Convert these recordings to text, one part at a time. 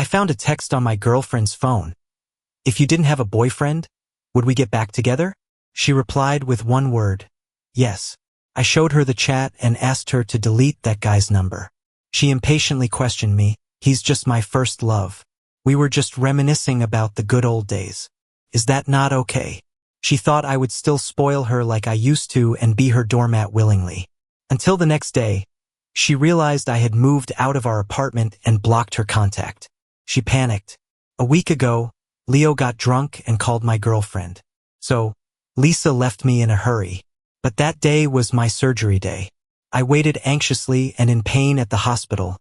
I found a text on my girlfriend's phone. If you didn't have a boyfriend, would we get back together? She replied with one word. Yes. I showed her the chat and asked her to delete that guy's number. She impatiently questioned me. He's just my first love. We were just reminiscing about the good old days. Is that not okay? She thought I would still spoil her like I used to and be her doormat willingly. Until the next day, she realized I had moved out of our apartment and blocked her contact. She panicked. A week ago, Leo got drunk and called my girlfriend. So, Lisa left me in a hurry. But that day was my surgery day. I waited anxiously and in pain at the hospital,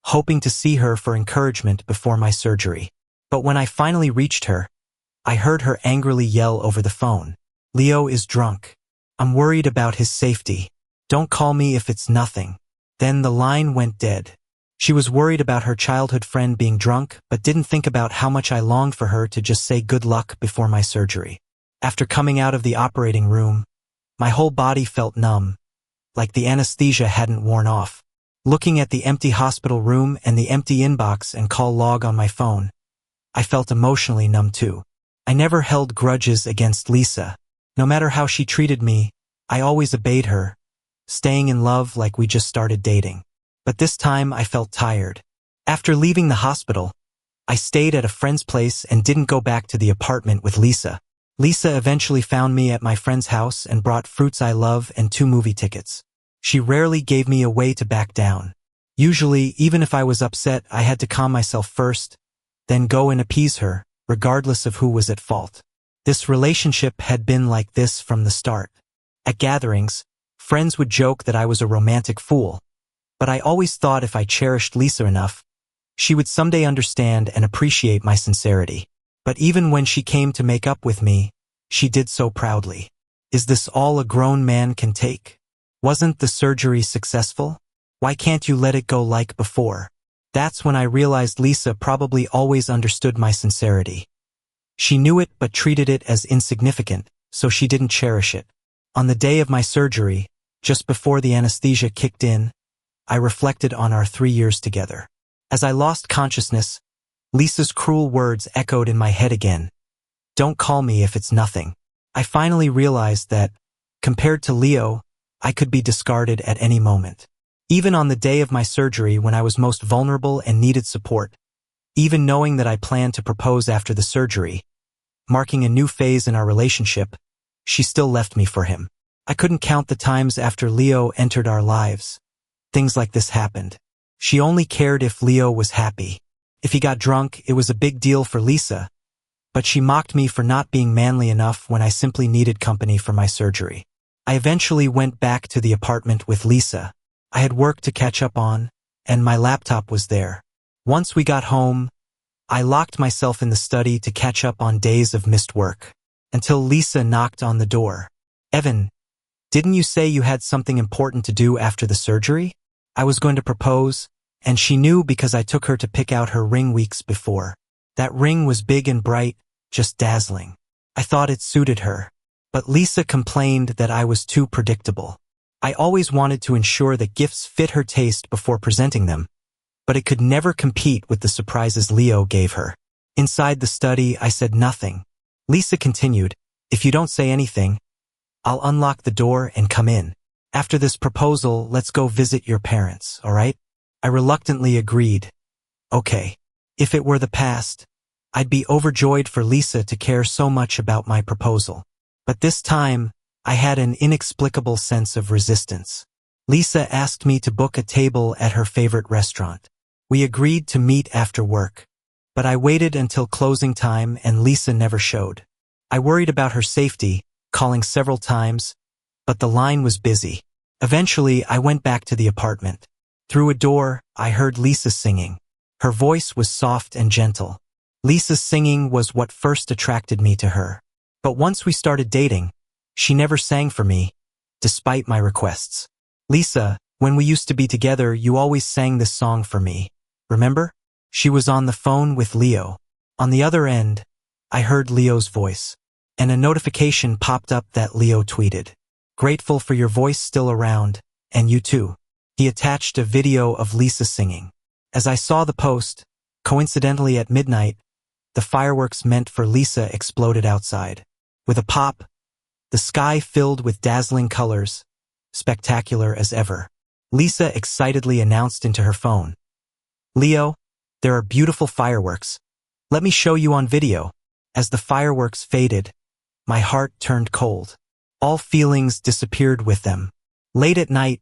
hoping to see her for encouragement before my surgery. But when I finally reached her, I heard her angrily yell over the phone. Leo is drunk. I'm worried about his safety. Don't call me if it's nothing. Then the line went dead. She was worried about her childhood friend being drunk, but didn't think about how much I longed for her to just say good luck before my surgery. After coming out of the operating room, my whole body felt numb, like the anesthesia hadn't worn off. Looking at the empty hospital room and the empty inbox and call log on my phone, I felt emotionally numb too. I never held grudges against Lisa. No matter how she treated me, I always obeyed her, staying in love like we just started dating. But this time I felt tired. After leaving the hospital, I stayed at a friend's place and didn't go back to the apartment with Lisa. Lisa eventually found me at my friend's house and brought fruits I love and 2 movie tickets. She rarely gave me a way to back down. Usually, even if I was upset, I had to calm myself first, then go and appease her, regardless of who was at fault. This relationship had been like this from the start. At gatherings, friends would joke that I was a romantic fool, but I always thought if I cherished Lisa enough, she would someday understand and appreciate my sincerity. But even when she came to make up with me, she did so proudly. Is this all a grown man can take? Wasn't the surgery successful? Why can't you let it go like before? That's when I realized Lisa probably always understood my sincerity. She knew it but treated it as insignificant, so she didn't cherish it. On the day of my surgery, just before the anesthesia kicked in, I reflected on our 3 years together. As I lost consciousness, Lisa's cruel words echoed in my head again. Don't call me if it's nothing. I finally realized that, compared to Leo, I could be discarded at any moment. Even on the day of my surgery when I was most vulnerable and needed support, even knowing that I planned to propose after the surgery, marking a new phase in our relationship, she still left me for him. I couldn't count the times after Leo entered our lives. Things like this happened. She only cared if Leo was happy. If he got drunk, it was a big deal for Lisa, but she mocked me for not being manly enough when I simply needed company for my surgery. I eventually went back to the apartment with Lisa. I had work to catch up on, and my laptop was there. Once we got home, I locked myself in the study to catch up on days of missed work, until Lisa knocked on the door. Evan, didn't you say you had something important to do after the surgery? I was going to propose, and she knew because I took her to pick out her ring weeks before. That ring was big and bright, just dazzling. I thought it suited her. But Lisa complained that I was too predictable. I always wanted to ensure that gifts fit her taste before presenting them, but it could never compete with the surprises Leo gave her. Inside the study, I said nothing. Lisa continued, if you don't say anything, I'll unlock the door and come in. After this proposal, let's go visit your parents, all right? I reluctantly agreed. Okay. If it were the past, I'd be overjoyed for Lisa to care so much about my proposal. But this time, I had an inexplicable sense of resistance. Lisa asked me to book a table at her favorite restaurant. We agreed to meet after work, but I waited until closing time and Lisa never showed. I worried about her safety, calling several times, but the line was busy. Eventually, I went back to the apartment. Through a door, I heard Lisa singing. Her voice was soft and gentle. Lisa's singing was what first attracted me to her. But once we started dating, she never sang for me, despite my requests. Lisa, when we used to be together, you always sang this song for me. Remember? She was on the phone with Leo. On the other end, I heard Leo's voice, and a notification popped up that Leo tweeted, "Grateful for your voice still around, and you too." He attached a video of Lisa singing. As I saw the post, Coincidentally, at midnight, the fireworks meant for Lisa exploded outside. With a pop, the sky filled with dazzling colors, spectacular as ever. Lisa excitedly announced into her phone, "Leo, there are beautiful fireworks. Let me show you on video." As the fireworks faded, my heart turned cold. All feelings disappeared with them. Late at night,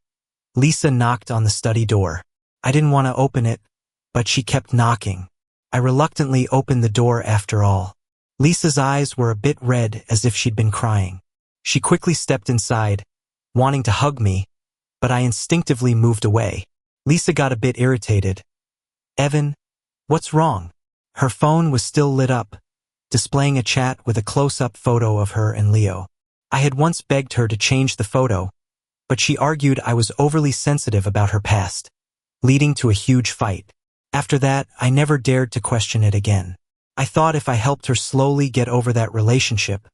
Lisa knocked on the study door. I didn't want to open it, but she kept knocking. I reluctantly opened the door after all. Lisa's eyes were a bit red, as if she'd been crying. She quickly stepped inside, wanting to hug me, but I instinctively moved away. Lisa got a bit irritated. "Evan, what's wrong?" Her phone was still lit up, displaying a chat with a close-up photo of her and Leo. I had once begged her to change the photo, but she argued I was overly sensitive about her past, leading to a huge fight. After that, I never dared to question it again. I thought if I helped her slowly get over that relationship,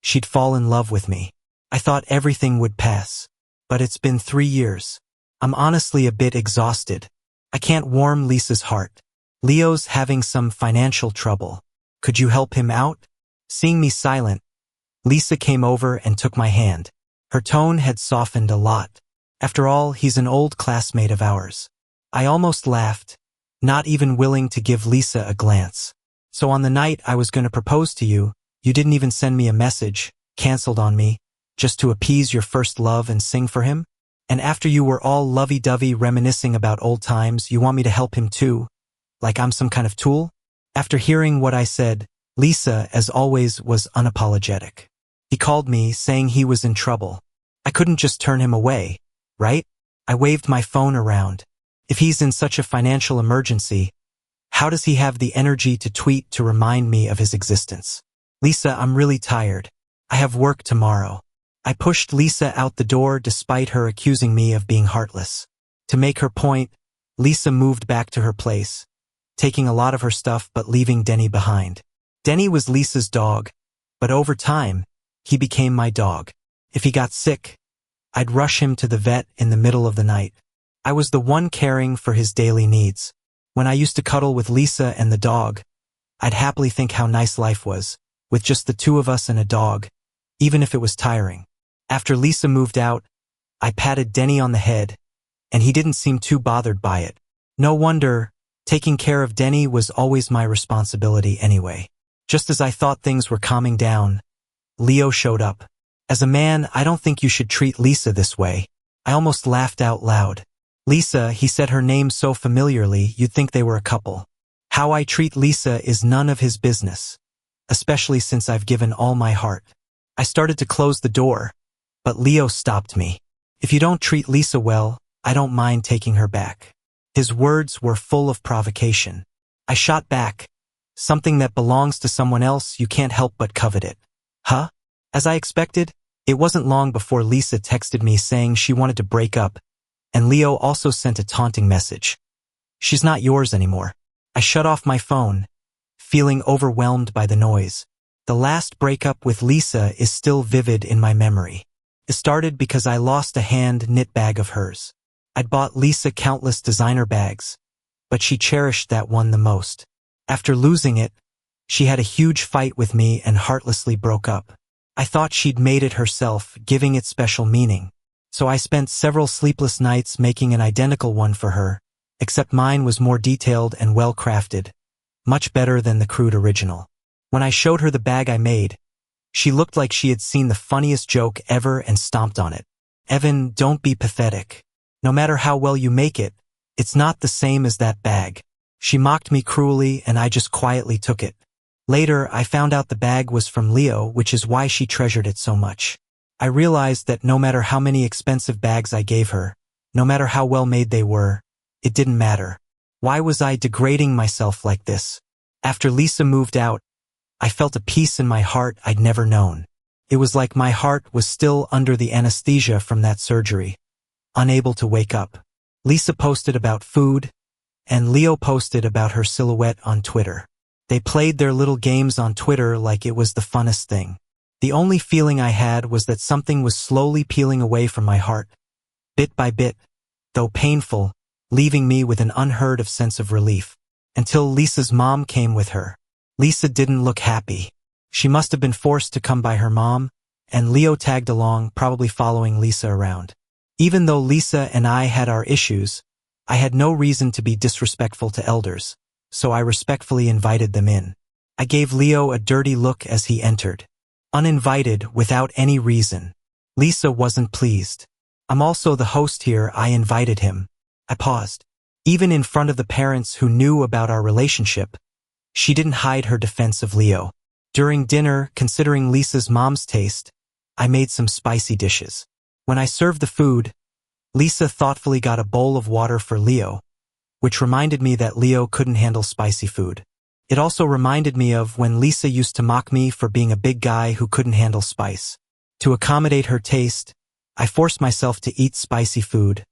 she'd fall in love with me. I thought everything would pass. But it's been 3 years. I'm honestly a bit exhausted. I can't warm Lisa's heart. Leo's having some financial trouble. Could you help him out? Seeing me silent, Lisa came over and took my hand. Her tone had softened a lot. After all, he's an old classmate of ours. I almost laughed, not even willing to give Lisa a glance. "So on the night I was going to propose to you, you didn't even send me a message, canceled on me, just to appease your first love and sing for him? And after you were all lovey-dovey reminiscing about old times, you want me to help him too? Like I'm some kind of tool?" After hearing what I said, Lisa, as always, was unapologetic. He called me, saying he was in trouble. I couldn't just turn him away, right? I waved my phone around. If he's in such a financial emergency, how does he have the energy to tweet to remind me of his existence? "Lisa, I'm really tired. I have work tomorrow." I pushed Lisa out the door despite her accusing me of being heartless. To make her point, Lisa moved back to her place, taking a lot of her stuff but leaving Denny behind. Denny was Lisa's dog, but over time, he became my dog. If he got sick, I'd rush him to the vet in the middle of the night. I was the one caring for his daily needs. When I used to cuddle with Lisa and the dog, I'd happily think how nice life was, with just the two of us and a dog, even if it was tiring. After Lisa moved out, I patted Denny on the head, and he didn't seem too bothered by it. No wonder, taking care of Denny was always my responsibility anyway. Just as I thought things were calming down, Leo showed up. "As a man, I don't think you should treat Lisa this way." I almost laughed out loud. "Lisa," he said her name so familiarly you'd think they were a couple. "How I treat Lisa is none of his business, especially since I've given all my heart." I started to close the door, but Leo stopped me. "If you don't treat Lisa well, I don't mind taking her back." His words were full of provocation. I shot back, "Something that belongs to someone else, you can't help but covet it." Huh? As I expected, it wasn't long before Lisa texted me saying she wanted to break up, and Leo also sent a taunting message. "She's not yours anymore." I shut off my phone, feeling overwhelmed by the noise. The last breakup with Lisa is still vivid in my memory. It started because I lost a hand-knit bag of hers. I'd bought Lisa countless designer bags, but she cherished that one the most. After losing it, she had a huge fight with me and heartlessly broke up. I thought she'd made it herself, giving it special meaning. So I spent several sleepless nights making an identical one for her, except mine was more detailed and well-crafted, much better than the crude original. When I showed her the bag I made, she looked like she had seen the funniest joke ever and stomped on it. "Evan, don't be pathetic. No matter how well you make it, it's not the same as that bag." She mocked me cruelly and I just quietly took it. Later, I found out the bag was from Leo, which is why she treasured it so much. I realized that no matter how many expensive bags I gave her, no matter how well made they were, it didn't matter. Why was I degrading myself like this? After Lisa moved out, I felt a peace in my heart I'd never known. It was like my heart was still under the anesthesia from that surgery, unable to wake up. Lisa posted about food, and Leo posted about her silhouette on Twitter. They played their little games on Twitter like it was the funnest thing. The only feeling I had was that something was slowly peeling away from my heart, bit by bit, though painful, leaving me with an unheard of sense of relief. until Lisa's mom came with her. Lisa didn't look happy. She must have been forced to come by her mom, and Leo tagged along, probably following Lisa around. Even though Lisa and I had our issues, I had no reason to be disrespectful to elders, so I respectfully invited them in. I gave Leo a dirty look as he entered. Uninvited, without any reason. Lisa wasn't pleased. I'm also the host here, I invited him. I paused. Even in front of the parents who knew about our relationship, she didn't hide her defense of Leo. During dinner, considering Lisa's mom's taste, I made some spicy dishes. When I served the food, Lisa thoughtfully got a bowl of water for Leo, which reminded me that Leo couldn't handle spicy food. It also reminded me of when Lisa used to mock me for being a big guy who couldn't handle spice. To accommodate her taste, I forced myself to eat spicy food,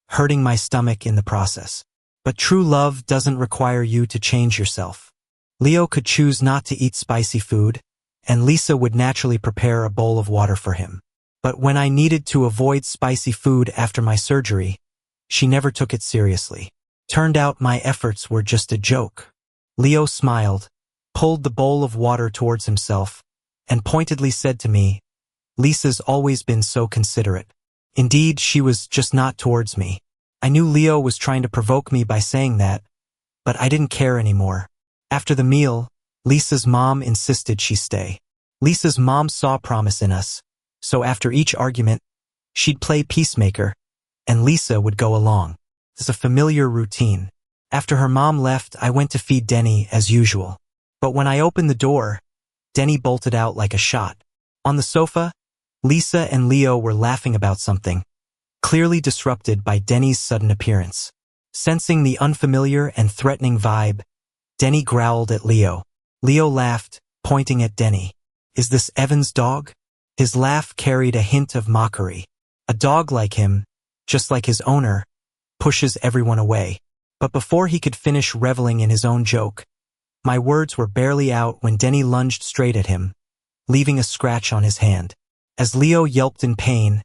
hurting my stomach in the process. But true love doesn't require you to change yourself. Leo could choose not to eat spicy food, and Lisa would naturally prepare a bowl of water for him. But when I needed to avoid spicy food after my surgery, she never took it seriously. Turned out my efforts were just a joke. Leo smiled, pulled the bowl of water towards himself, and pointedly said to me, "Lisa's always been so considerate." Indeed, she was just not towards me. I knew Leo was trying to provoke me by saying that, but I didn't care anymore. After the meal, Lisa's mom insisted she stay. Lisa's mom saw promise in us, so after each argument, she'd play peacemaker, and Lisa would go along. It's a familiar routine. After her mom left, I went to feed Denny as usual. But when I opened the door, Denny bolted out like a shot. On the sofa, Lisa and Leo were laughing about something, clearly disrupted by Denny's sudden appearance. Sensing the unfamiliar and threatening vibe, Denny growled at Leo. Leo laughed, pointing at Denny. "Is this Evan's dog?" His laugh carried a hint of mockery. A dog like him, just like his owner, pushes everyone away. But before he could finish reveling in his own joke, my words were barely out when Denny lunged straight at him, leaving a scratch on his hand. As Leo yelped in pain,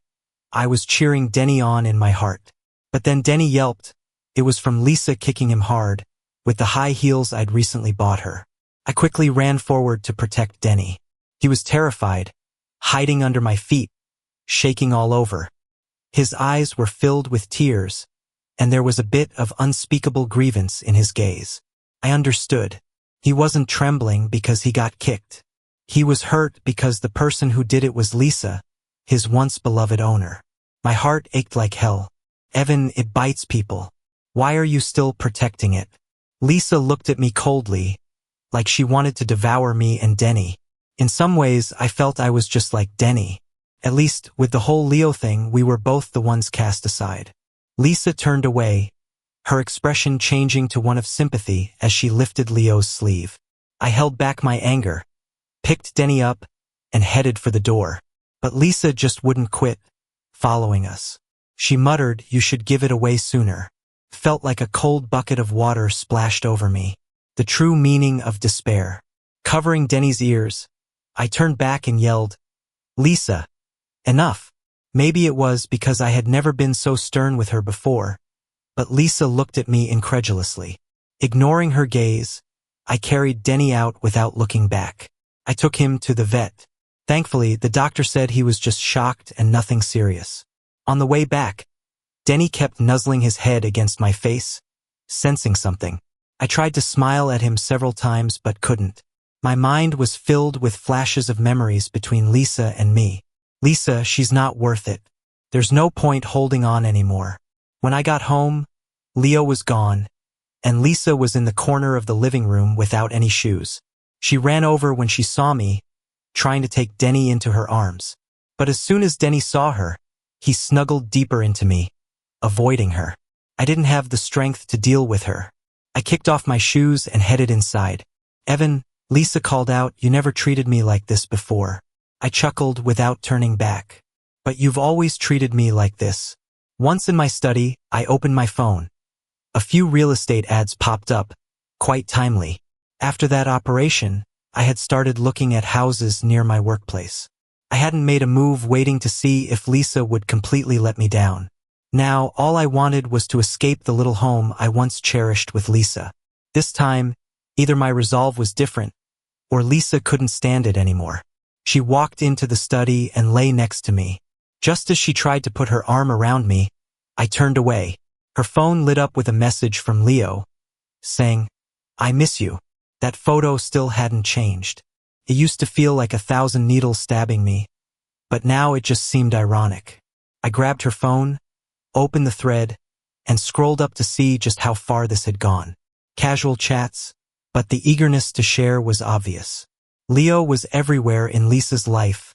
I was cheering Denny on in my heart. But then Denny yelped. It was from Lisa kicking him hard, with the high heels I'd recently bought her. I quickly ran forward to protect Denny. He was terrified, hiding under my feet, shaking all over. His eyes were filled with tears, and there was a bit of unspeakable grievance in his gaze. I understood. He wasn't trembling because he got kicked. He was hurt because the person who did it was Lisa, his once beloved owner. My heart ached like hell. "Evan, it bites people. Why are you still protecting it?" Lisa looked at me coldly, like she wanted to devour me and Denny. In some ways, I felt I was just like Denny. At least, with the whole Leo thing, we were both the ones cast aside. Lisa turned away, her expression changing to one of sympathy as she lifted Leo's sleeve. I held back my anger, picked Denny up, and headed for the door. But Lisa just wouldn't quit, following us. She muttered, "You should give it away sooner." Felt like a cold bucket of water splashed over me. The true meaning of despair. Covering Denny's ears, I turned back and yelled, "Lisa, enough." Maybe it was because I had never been so stern with her before, but Lisa looked at me incredulously. Ignoring her gaze, I carried Denny out without looking back. I took him to the vet. Thankfully, the doctor said he was just shocked and nothing serious. On the way back, Denny kept nuzzling his head against my face, sensing something. I tried to smile at him several times but couldn't. My mind was filled with flashes of memories between Lisa and me. "Lisa, she's not worth it. There's no point holding on anymore." When I got home, Leo was gone, and Lisa was in the corner of the living room without any shoes. She ran over when she saw me, trying to take Denny into her arms. But as soon as Denny saw her, he snuggled deeper into me, avoiding her. I didn't have the strength to deal with her. I kicked off my shoes and headed inside. "Evan," Lisa called out, "you never treated me like this before." I chuckled without turning back. "But you've always treated me like this." Once in my study, I opened my phone. A few real estate ads popped up, quite timely. After that operation, I had started looking at houses near my workplace. I hadn't made a move waiting to see if Lisa would completely let me down. Now, all I wanted was to escape the little home I once cherished with Lisa. This time, either my resolve was different, or Lisa couldn't stand it anymore. She walked into the study and lay next to me. Just as she tried to put her arm around me, I turned away. Her phone lit up with a message from Leo, saying, "I miss you." That photo still hadn't changed. It used to feel like 1,000 needles stabbing me, but now it just seemed ironic. I grabbed her phone, opened the thread, and scrolled up to see just how far this had gone. Casual chats, but the eagerness to share was obvious. Leo was everywhere in Lisa's life.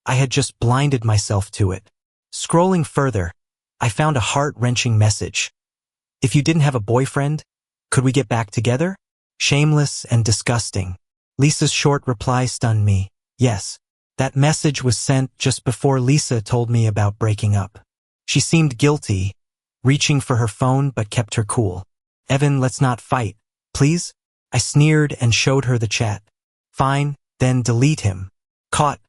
I had just blinded myself to it. Scrolling further, I found a heart-wrenching message. "If you didn't have a boyfriend, could we get back together?" Shameless and disgusting. Lisa's short reply stunned me. Yes. That message was sent just before Lisa told me about breaking up. She seemed guilty, reaching for her phone but kept her cool. "Evan, let's not fight, please?" I sneered and showed her the chat. "Fine, then delete him." "Caught?"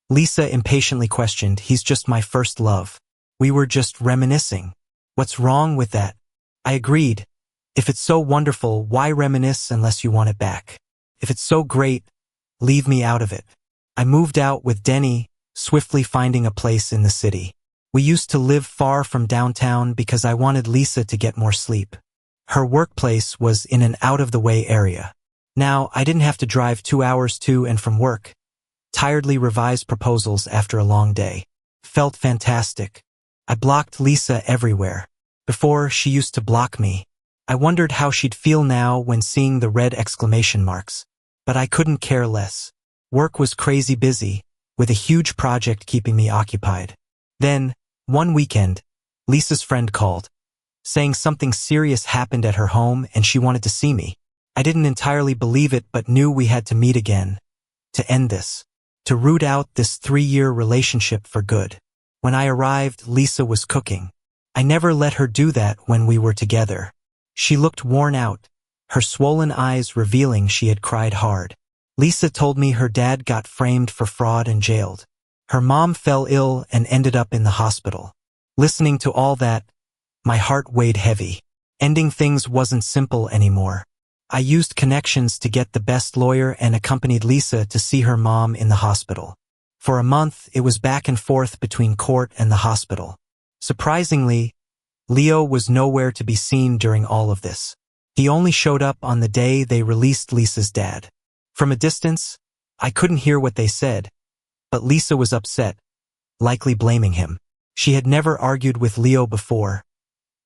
Lisa impatiently questioned. "He's just my first love. We were just reminiscing." "What's wrong with that?" I agreed. "If it's so wonderful, why reminisce unless you want it back? If it's so great, leave me out of it." I moved out with Denny, swiftly finding a place in the city. We used to live far from downtown because I wanted Lisa to get more sleep. Her workplace was in an out-of-the-way area. Now, I didn't have to drive 2 hours to and from work. Tiredly revised proposals after a long day. Felt fantastic. I blocked Lisa everywhere. Before, she used to block me. I wondered how she'd feel now when seeing the red exclamation marks. But I couldn't care less. Work was crazy busy, with a huge project keeping me occupied. Then, one weekend, Lisa's friend called, saying something serious happened at her home and she wanted to see me. I didn't entirely believe it but knew we had to meet again. To end this. To root out this 3-year relationship for good. When I arrived, Lisa was cooking. I never let her do that when we were together. She looked worn out, her swollen eyes revealing she had cried hard. Lisa told me her dad got framed for fraud and jailed. Her mom fell ill and ended up in the hospital. Listening to all that, my heart weighed heavy. Ending things wasn't simple anymore. I used connections to get the best lawyer and accompanied Lisa to see her mom in the hospital. For a month, it was back and forth between court and the hospital. Surprisingly, Leo was nowhere to be seen during all of this. He only showed up on the day they released Lisa's dad. From a distance, I couldn't hear what they said, but Lisa was upset, likely blaming him. She had never argued with Leo before.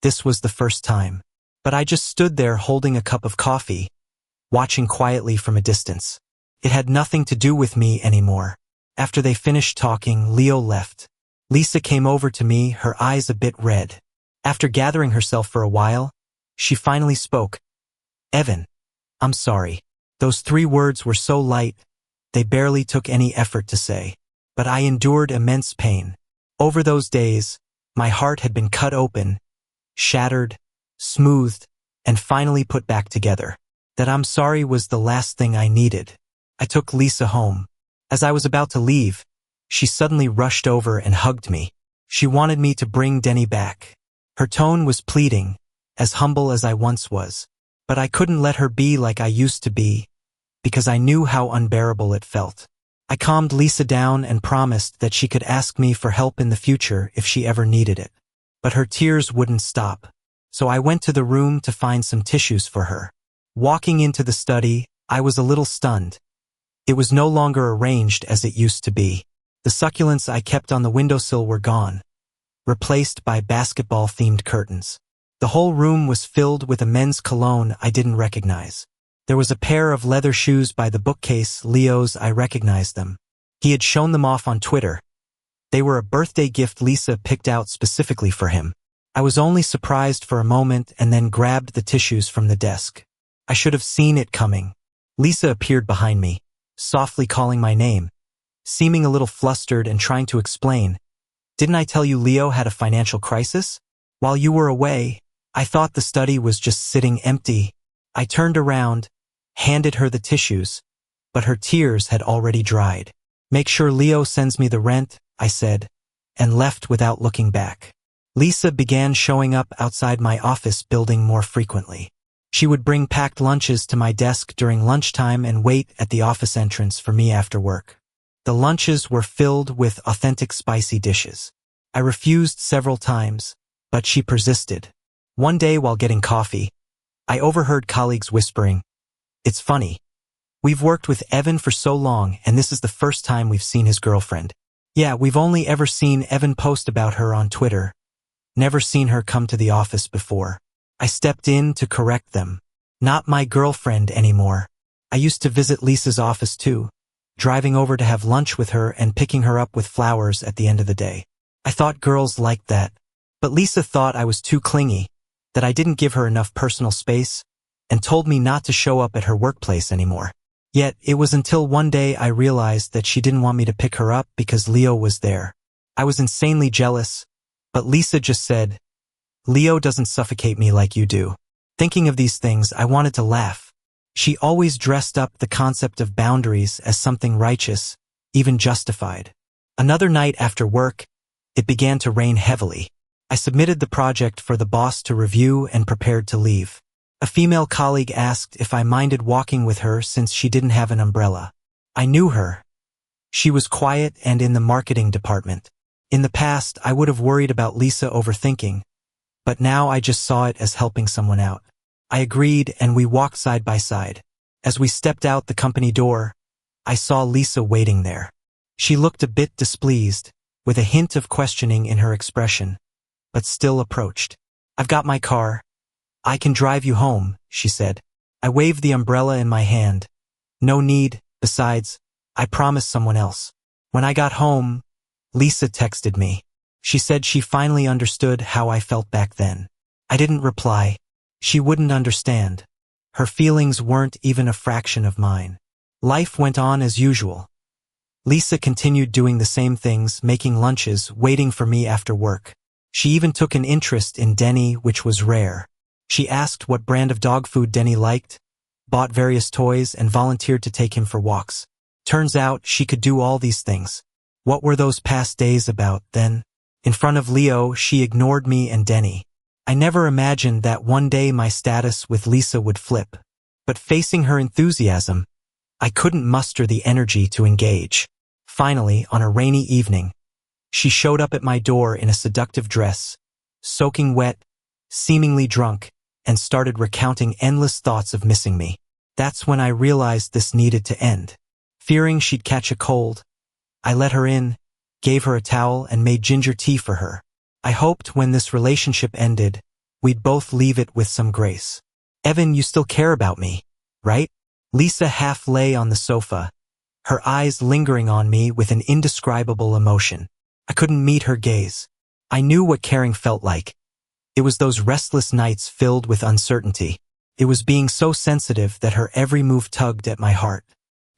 This was the first time. But I just stood there holding a cup of coffee, watching quietly from a distance. It had nothing to do with me anymore. After they finished talking, Leo left. Lisa came over to me, her eyes a bit red. After gathering herself for a while, she finally spoke. "Evan, I'm sorry." Those 3 words were so light, they barely took any effort to say. But I endured immense pain. Over those days, my heart had been cut open, shattered, smoothed, and finally put back together. That "I'm sorry" was the last thing I needed. I took Lisa home. As I was about to leave, she suddenly rushed over and hugged me. She wanted me to bring Denny back. Her tone was pleading, as humble as I once was. But I couldn't let her be like I used to be, because I knew how unbearable it felt. I calmed Lisa down and promised that she could ask me for help in the future if she ever needed it. But her tears wouldn't stop, so I went to the room to find some tissues for her. Walking into the study, I was a little stunned. It was no longer arranged as it used to be. The succulents I kept on the windowsill were gone, replaced by basketball-themed curtains. The whole room was filled with a men's cologne I didn't recognize. There was a pair of leather shoes by the bookcase, Leo's. I recognized them. He had shown them off on Twitter. They were a birthday gift Lisa picked out specifically for him. I was only surprised for a moment and then grabbed the tissues from the desk. I should have seen it coming. Lisa appeared behind me, softly calling my name, seeming a little flustered and trying to explain. "Didn't I tell you Leo had a financial crisis? While you were away, I thought the study was just sitting empty." I turned around, handed her the tissues, but her tears had already dried. "Make sure Leo sends me the rent," I said, and left without looking back. Lisa began showing up outside my office building more frequently. She would bring packed lunches to my desk during lunchtime and wait at the office entrance for me after work. The lunches were filled with authentic spicy dishes. I refused several times, but she persisted. One day while getting coffee, I overheard colleagues whispering, "It's funny. We've worked with Evan for so long, and this is the first time we've seen his girlfriend. Yeah, we've only ever seen Evan post about her on Twitter. Never seen her come to the office before." I stepped in to correct them. Not my girlfriend anymore. I used to visit Lisa's office too, driving over to have lunch with her and picking her up with flowers at the end of the day. I thought girls liked that. But Lisa thought I was too clingy, that I didn't give her enough personal space, and told me not to show up at her workplace anymore. Yet, it was until one day I realized that she didn't want me to pick her up because Leo was there. I was insanely jealous, but Lisa just said, "Leo doesn't suffocate me like you do." Thinking of these things, I wanted to laugh. She always dressed up the concept of boundaries as something righteous, even justified. Another night after work, it began to rain heavily. I submitted the project for the boss to review and prepared to leave. A female colleague asked if I minded walking with her since she didn't have an umbrella. I knew her. She was quiet and in the marketing department. In the past, I would have worried about Lisa overthinking, but now I just saw it as helping someone out. I agreed and we walked side by side. As we stepped out the company door, I saw Lisa waiting there. She looked a bit displeased, with a hint of questioning in her expression, but still approached. "I've got my car. I can drive you home," she said. I waved the umbrella in my hand. "No need, besides, I promised someone else." When I got home, Lisa texted me. She said she finally understood how I felt back then. I didn't reply. She wouldn't understand. Her feelings weren't even a fraction of mine. Life went on as usual. Lisa continued doing the same things, making lunches, waiting for me after work. She even took an interest in Denny, which was rare. She asked what brand of dog food Denny liked, bought various toys, and volunteered to take him for walks. Turns out she could do all these things. What were those past days about, then? In front of Leo, she ignored me and Denny. I never imagined that one day my status with Lisa would flip. But facing her enthusiasm, I couldn't muster the energy to engage. Finally, on a rainy evening, she showed up at my door in a seductive dress, soaking wet, seemingly drunk, and started recounting endless thoughts of missing me. That's when I realized this needed to end. Fearing she'd catch a cold, I let her in, gave her a towel, and made ginger tea for her. I hoped when this relationship ended, we'd both leave it with some grace. "Evan, you still care about me, right?" Lisa half lay on the sofa, her eyes lingering on me with an indescribable emotion. I couldn't meet her gaze. I knew what caring felt like. It was those restless nights filled with uncertainty. It was being so sensitive that her every move tugged at my heart.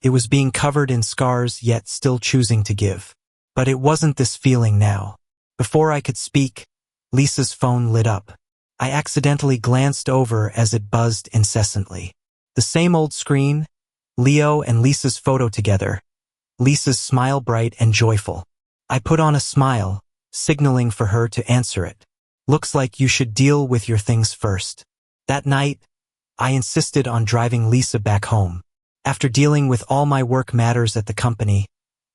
It was being covered in scars yet still choosing to give. But it wasn't this feeling now. Before I could speak, Lisa's phone lit up. I accidentally glanced over as it buzzed incessantly. The same old screen, Leo and Lisa's photo together, Lisa's smile bright and joyful. I put on a smile, signaling for her to answer it. "Looks like you should deal with your things first." That night, I insisted on driving Lisa back home. After dealing with all my work matters at the company,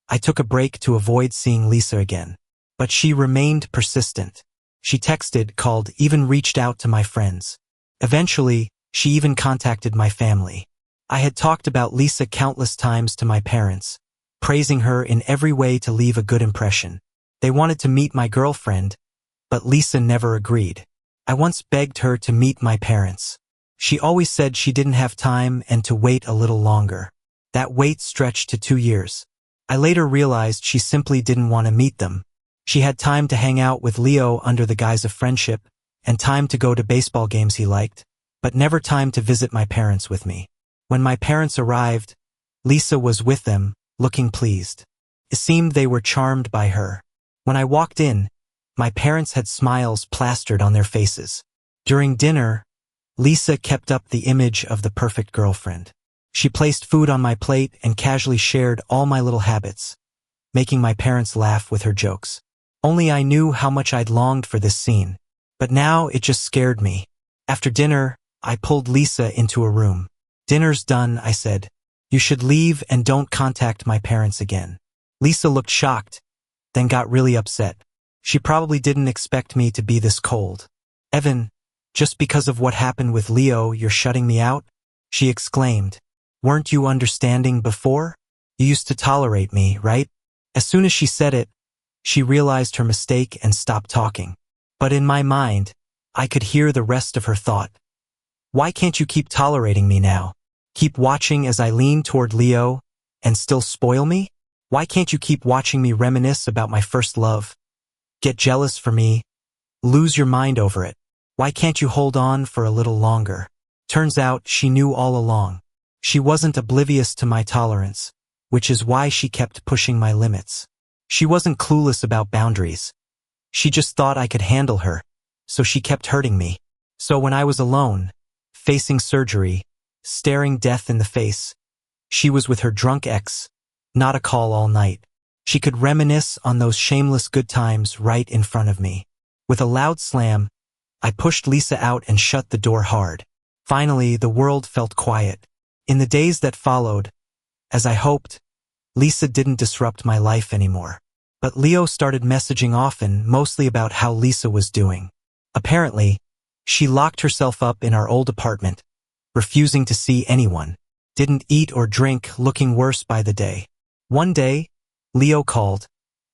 I took a break to avoid seeing Lisa again. But she remained persistent. She texted, called, even reached out to my friends. Eventually, she even contacted my family. I had talked about Lisa countless times to my parents, praising her in every way to leave a good impression. They wanted to meet my girlfriend, but Lisa never agreed. I once begged her to meet my parents. She always said she didn't have time and to wait a little longer. That wait stretched to 2 years. I later realized she simply didn't want to meet them. She had time to hang out with Leo under the guise of friendship, and time to go to baseball games he liked, but never time to visit my parents with me. When my parents arrived, Lisa was with them, looking pleased. It seemed they were charmed by her. When I walked in, my parents had smiles plastered on their faces. During dinner, Lisa kept up the image of the perfect girlfriend. She placed food on my plate and casually shared all my little habits, making my parents laugh with her jokes. Only I knew how much I'd longed for this scene. But now it just scared me. After dinner, I pulled Lisa into a room. "Dinner's done," I said. "You should leave and don't contact my parents again." Lisa looked shocked, then got really upset. She probably didn't expect me to be this cold. "Evan, just because of what happened with Leo, you're shutting me out?" she exclaimed. "Weren't you understanding before? You used to tolerate me, right?" As soon as she said it, she realized her mistake and stopped talking. But in my mind, I could hear the rest of her thought. "Why can't you keep tolerating me now? Keep watching as I lean toward Leo and still spoil me? Why can't you keep watching me reminisce about my first love? Get jealous for me, lose your mind over it? Why can't you hold on for a little longer?" Turns out she knew all along. She wasn't oblivious to my tolerance, which is why she kept pushing my limits. She wasn't clueless about boundaries. She just thought I could handle her, so she kept hurting me. So when I was alone, facing surgery, staring death in the face, she was with her drunk ex, not a call all night. She could reminisce on those shameless good times right in front of me. With a loud slam, I pushed Lisa out and shut the door hard. Finally, the world felt quiet. In the days that followed, as I hoped, Lisa didn't disrupt my life anymore. But Leo started messaging often, mostly about how Lisa was doing. Apparently, she locked herself up in our old apartment, refusing to see anyone, didn't eat or drink, looking worse by the day. One day, Leo called,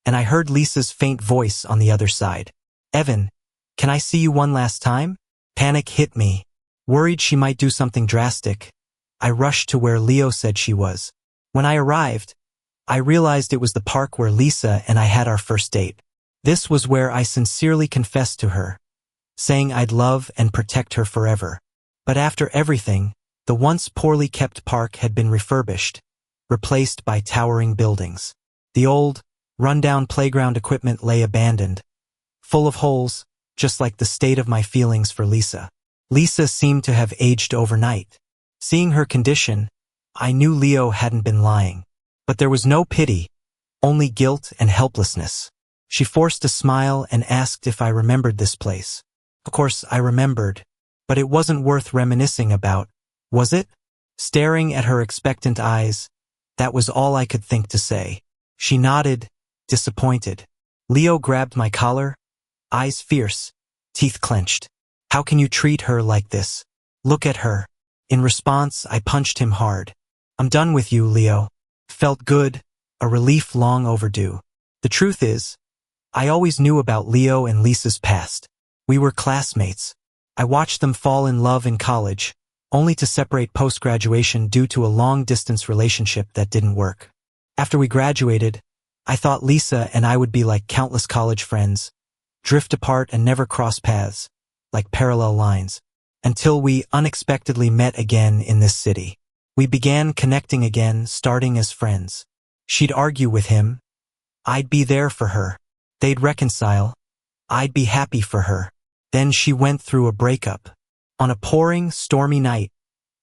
and I heard Lisa's faint voice on the other side. "Evan, can I see you one last time?" Panic hit me. Worried she might do something drastic, I rushed to where Leo said she was. When I arrived, I realized it was the park where Lisa and I had our first date. This was where I sincerely confessed to her, saying I'd love and protect her forever. But after everything, the once poorly kept park had been refurbished, replaced by towering buildings. The old, run-down playground equipment lay abandoned, full of holes, just like the state of my feelings for Lisa. Lisa seemed to have aged overnight. Seeing her condition, I knew Leo hadn't been lying. But there was no pity, only guilt and helplessness. She forced a smile and asked if I remembered this place. Of course, I remembered, but it wasn't worth reminiscing about, was it? Staring at her expectant eyes, that was all I could think to say. She nodded, disappointed. Leo grabbed my collar, eyes fierce, teeth clenched. "How can you treat her like this? Look at her." In response, I punched him hard. "I'm done with you, Leo." Felt good, a relief long overdue. The truth is, I always knew about Leo and Lisa's past. We were classmates. I watched them fall in love in college, only to separate post-graduation due to a long-distance relationship that didn't work. After we graduated, I thought Lisa and I would be like countless college friends, drift apart and never cross paths, like parallel lines, until we unexpectedly met again in this city. We began connecting again, starting as friends. She'd argue with him. I'd be there for her. They'd reconcile. I'd be happy for her. Then she went through a breakup. On a pouring, stormy night,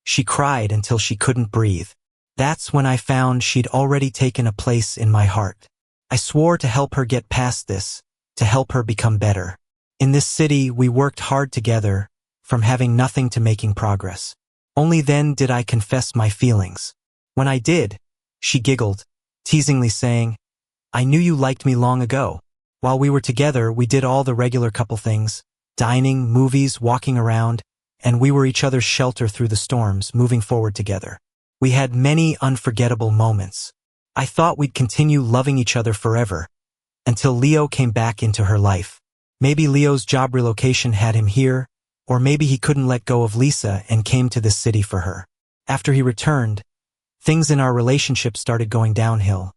she cried until she couldn't breathe. That's when I found she'd already taken a place in my heart. I swore to help her get past this, to help her become better. In this city, we worked hard together, from having nothing to making progress. Only then did I confess my feelings. When I did, she giggled, teasingly saying, "I knew you liked me long ago." While we were together, we did all the regular couple things, dining, movies, walking around, and we were each other's shelter through the storms, moving forward together. We had many unforgettable moments. I thought we'd continue loving each other forever, until Leo came back into her life. Maybe Leo's job relocation had him here, or maybe he couldn't let go of Lisa and came to this city for her. After he returned, things in our relationship started going downhill,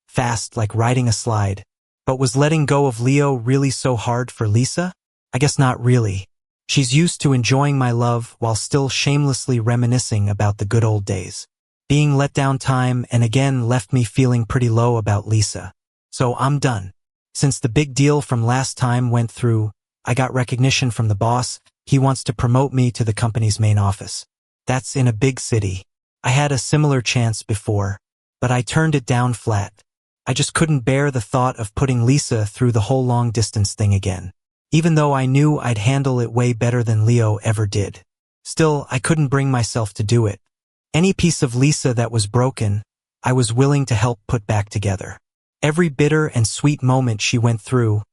fast like riding a slide. But was letting go of Leo really so hard for Lisa? I guess not really. She's used to enjoying my love while still shamelessly reminiscing about the good old days. Being let down time and again left me feeling pretty low about Lisa. So I'm done. Since the big deal from last time went through, I got recognition from the boss. He wants to promote me to the company's main office. That's in a big city. I had a similar chance before, but I turned it down flat. I just couldn't bear the thought of putting Lisa through the whole long-distance thing again, even though I knew I'd handle it way better than Leo ever did. Still, I couldn't bring myself to do it. Any piece of Lisa that was broken, I was willing to help put back together. Every bitter and sweet moment she went through,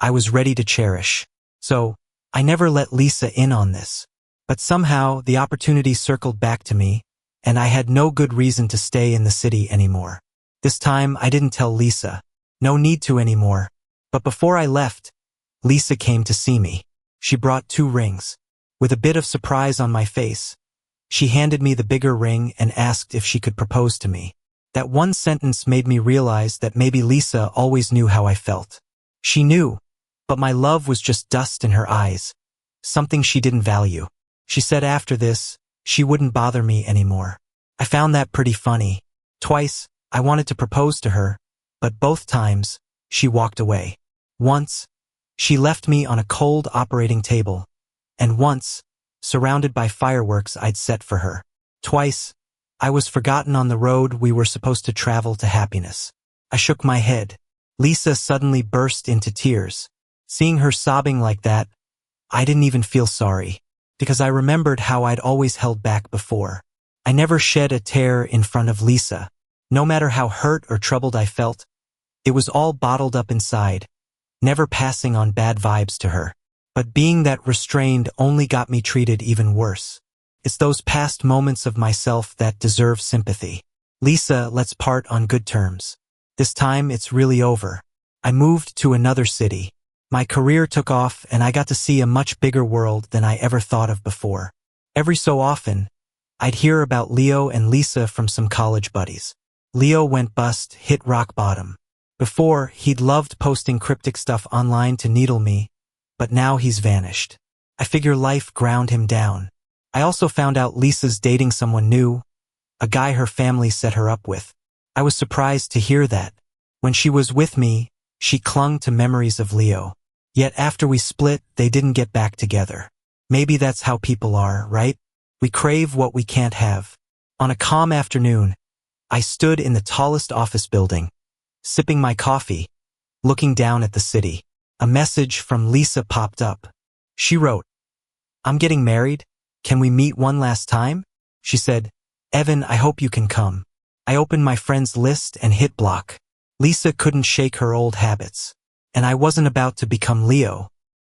I was ready to cherish. So, I never let Lisa in on this. But somehow, the opportunity circled back to me, and I had no good reason to stay in the city anymore. This time, I didn't tell Lisa. No need to anymore. But before I left, Lisa came to see me. She brought 2 rings. With a bit of surprise on my face, she handed me the bigger ring and asked if she could propose to me. That one sentence made me realize that maybe Lisa always knew how I felt. She knew, but my love was just dust in her eyes, something she didn't value. She said after this, she wouldn't bother me anymore. I found that pretty funny. Twice, I wanted to propose to her, but both times, she walked away. Once, she left me on a cold operating table, and once, surrounded by fireworks I'd set for her. Twice, I was forgotten on the road we were supposed to travel to happiness. I shook my head. Lisa suddenly burst into tears. Seeing her sobbing like that, I didn't even feel sorry, because I remembered how I'd always held back before. I never shed a tear in front of Lisa. No matter how hurt or troubled I felt, it was all bottled up inside, never passing on bad vibes to her. But being that restrained only got me treated even worse. It's those past moments of myself that deserve sympathy. Lisa, let's part on good terms. This time it's really over. I moved to another city. My career took off and I got to see a much bigger world than I ever thought of before. Every so often, I'd hear about Leo and Lisa from some college buddies. Leo went bust, hit rock bottom. Before, he'd loved posting cryptic stuff online to needle me, but now he's vanished. I figure life ground him down. I also found out Lisa's dating someone new, a guy her family set her up with. I was surprised to hear that. When she was with me, she clung to memories of Leo. Yet after we split, they didn't get back together. Maybe that's how people are, right? We crave what we can't have. On a calm afternoon, I stood in the tallest office building, sipping my coffee, looking down at the city. A message from Lisa popped up. She wrote, "I'm getting married. Can we meet one last time?" She said, "Evan, I hope you can come." I opened my friends list and hit block. Lisa couldn't shake her old habits. And I wasn't about to become Leo.